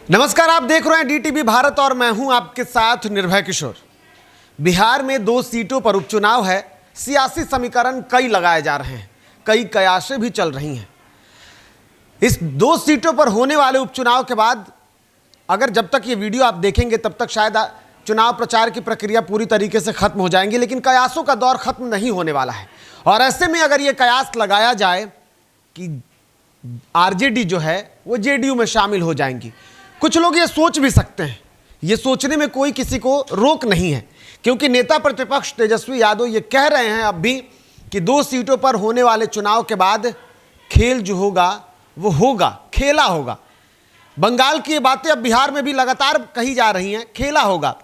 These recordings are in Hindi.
नमस्कार, आप देख रहे हैं डीटीवी भारत और मैं हूं आपके साथ निर्भय किशोर। बिहार में 2 सीटों पर उपचुनाव है। सियासी समीकरण कई लगाए जा रहे हैं, कई कयासें भी चल रही हैं। इस 2 सीटों पर होने वाले उपचुनाव के बाद अगर जब तक ये वीडियो आप देखेंगे तब तक शायद चुनाव प्रचार की प्रक्रिया पूरी तरीके से खत्म हो जाएंगी, लेकिन कयासों का दौर खत्म नहीं होने वाला है। और ऐसे में अगर ये कयास लगाया जाए कि आरजेडी जो है वो जेडीयू में शामिल हो जाएंगी, कुछ लोग ये सोच भी सकते हैं। ये सोचने में कोई किसी को रोक नहीं है, क्योंकि नेता प्रतिपक्ष तेजस्वी यादव ये कह रहे हैं अब भी कि 2 सीटों पर होने वाले चुनाव के बाद खेल जो होगा वो होगा, खेला होगा। बंगाल की ये बातें अब बिहार में भी लगातार कही जा रही हैं, खेला होगा।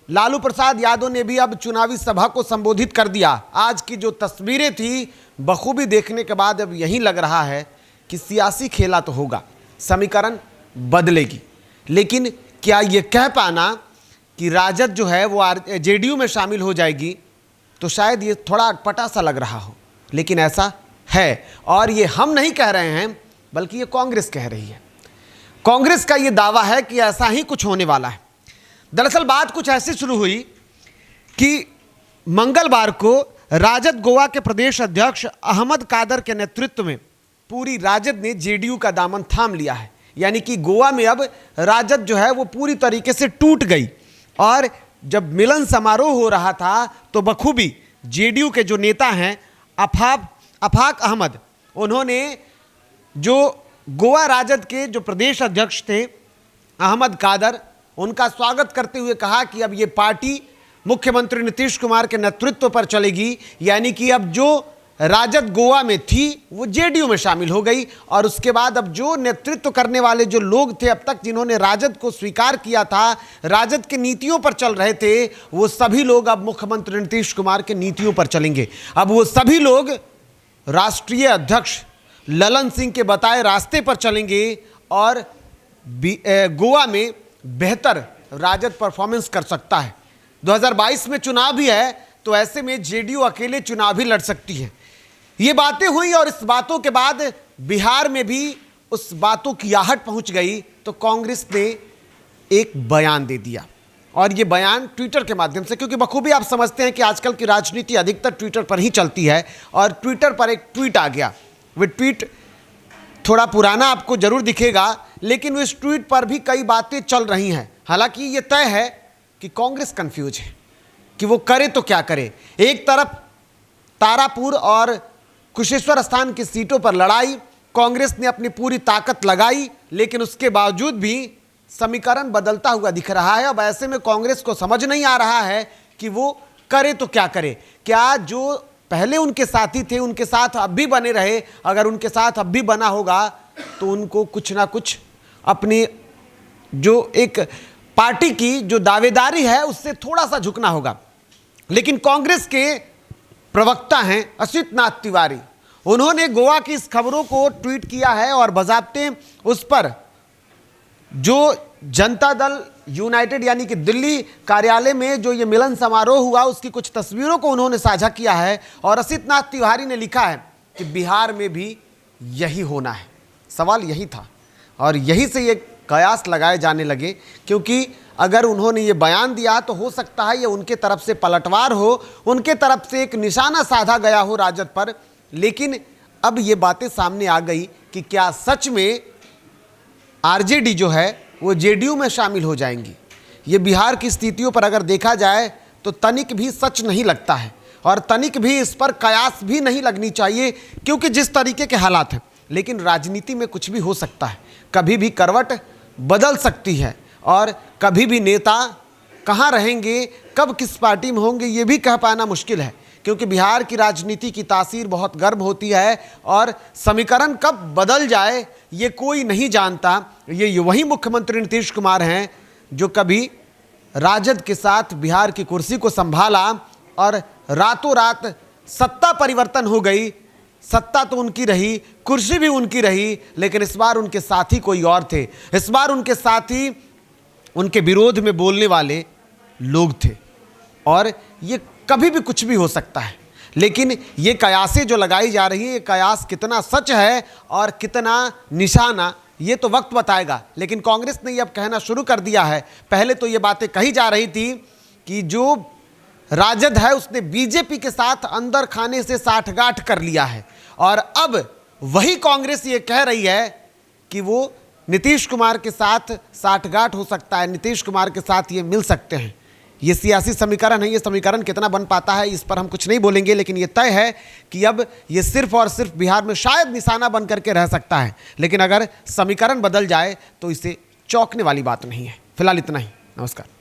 लालू प्रसाद यादव ने भी अब चुनावी सभा को संबोधित कर दिया। आज की जो तस्वीरें थी बखूबी देखने के बाद अब यही लग रहा है कि सियासी खेला तो होगा, समीकरण बदलेगी। लेकिन क्या ये कह पाना कि राजद जो है वो जेडीयू में शामिल हो जाएगी, तो शायद ये थोड़ा अटपटा सा लग रहा हो, लेकिन ऐसा है। और ये हम नहीं कह रहे हैं, बल्कि ये कांग्रेस कह रही है। कांग्रेस का ये दावा है कि ऐसा ही कुछ होने वाला है। दरअसल बात कुछ ऐसी शुरू हुई कि मंगलवार को राजद गोवा के प्रदेश अध्यक्ष अहमद कादर के नेतृत्व में पूरी राजद ने जेडीयू का दामन थाम लिया है। यानी कि गोवा में अब राजद जो है वो पूरी तरीके से टूट गई। और जब मिलन समारोह हो रहा था तो बखूबी जेडीयू के जो नेता हैं आफाक अहमद, उन्होंने जो गोवा राजद के जो प्रदेश अध्यक्ष थे अहमद कादर, उनका स्वागत करते हुए कहा कि अब ये पार्टी मुख्यमंत्री नीतीश कुमार के नेतृत्व पर चलेगी। यानी कि अब जो राजद गोवा में थी वो जेडीयू में शामिल हो गई। और उसके बाद अब जो नेतृत्व करने वाले जो लोग थे अब तक, जिन्होंने राजद को स्वीकार किया था, राजद की नीतियों पर चल रहे थे, वो सभी लोग अब मुख्यमंत्री नीतीश कुमार के नीतियों पर चलेंगे। अब वो सभी लोग राष्ट्रीय अध्यक्ष ललन सिंह के बताए रास्ते पर चलेंगे और गोवा में बेहतर राजद परफॉर्मेंस कर सकता है। 2022 में चुनाव भी है, तो ऐसे में जेडीयू अकेले चुनाव भी लड़ सकती है। ये बातें हुई और इस बातों के बाद बिहार में भी उस बातों की आहट पहुंच गई, तो कांग्रेस ने एक बयान दे दिया। और ये बयान ट्विटर के माध्यम से, क्योंकि बखूबी आप समझते हैं कि आजकल की राजनीति अधिकतर ट्विटर पर ही चलती है, और ट्विटर पर एक ट्वीट आ गया। वो ट्वीट थोड़ा पुराना आपको जरूर दिखेगा, लेकिन उस ट्वीट पर भी कई बातें चल रही हैं। हालांकि ये तय है कि कांग्रेस कंफ्यूज है कि वो करे तो क्या करे। एक तरफ तारापुर और कुशेश्वर स्थान की सीटों पर लड़ाई, कांग्रेस ने अपनी पूरी ताकत लगाई, लेकिन उसके बावजूद भी समीकरण बदलता हुआ दिख रहा है। अब ऐसे में कांग्रेस को समझ नहीं आ रहा है कि वो करे तो क्या करे। क्या जो पहले उनके साथी थे उनके साथ अब भी बने रहे? अगर उनके साथ अब भी बना होगा तो उनको कुछ ना कुछ अपनी जो एक पार्टी की जो दावेदारी है उससे थोड़ा सा झुकना होगा। लेकिन कांग्रेस के प्रवक्ता हैं असित नाथ तिवारी, उन्होंने गोवा की इस खबरों को ट्वीट किया है और बजाबते उस पर जो जनता दल यूनाइटेड यानी कि दिल्ली कार्यालय में जो ये मिलन समारोह हुआ उसकी कुछ तस्वीरों को उन्होंने साझा किया है। और असित नाथ तिवारी ने लिखा है कि बिहार में भी यही होना है। सवाल यही था और यही से ये कयास लगाए जाने लगे, क्योंकि अगर उन्होंने ये बयान दिया तो हो सकता है ये उनके तरफ से पलटवार हो, उनके तरफ से एक निशाना साधा गया हो राजद पर। लेकिन अब ये बातें सामने आ गई कि क्या सच में आरजेडी जो है वो जेडीयू में शामिल हो जाएंगी। ये बिहार की स्थितियों पर अगर देखा जाए तो तनिक भी सच नहीं लगता है, और तनिक भी इस पर कयास भी नहीं लगनी चाहिए, क्योंकि जिस तरीके के हालात हैं। लेकिन राजनीति में कुछ भी हो सकता है, कभी भी करवट बदल सकती है, और कभी भी नेता कहाँ रहेंगे, कब किस पार्टी में होंगे, ये भी कह पाना मुश्किल है। क्योंकि बिहार की राजनीति की तासीर बहुत गर्म होती है, और समीकरण कब बदल जाए ये कोई नहीं जानता। ये वही मुख्यमंत्री नीतीश कुमार हैं जो कभी राजद के साथ बिहार की कुर्सी को संभाला और रातों रात सत्ता परिवर्तन हो गई। सत्ता तो उनकी रही, कुर्सी भी उनकी रही, लेकिन इस बार उनके साथी कोई और थे। इस बार उनके साथी उनके विरोध में बोलने वाले लोग थे। और ये कभी भी कुछ भी हो सकता है, लेकिन ये कयासें जो लगाई जा रही है, ये कयास कितना सच है और कितना निशाना, ये तो वक्त बताएगा। लेकिन कांग्रेस ने ये अब कहना शुरू कर दिया है। पहले तो ये बातें कही जा रही थी कि जो राजद है उसने बीजेपी के साथ अंदर खाने से साठगांठ कर लिया है, और अब वही कांग्रेस ये कह रही है कि वो नीतीश कुमार के साथ साठगांठ हो सकता है, नीतीश कुमार के साथ ये मिल सकते हैं। ये सियासी समीकरण है। ये समीकरण कितना बन पाता है इस पर हम कुछ नहीं बोलेंगे, लेकिन ये तय है कि अब ये सिर्फ और सिर्फ बिहार में शायद निशाना बन करके रह सकता है, लेकिन अगर समीकरण बदल जाए तो इसे चौंकने वाली बात नहीं है। फिलहाल इतना ही। नमस्कार।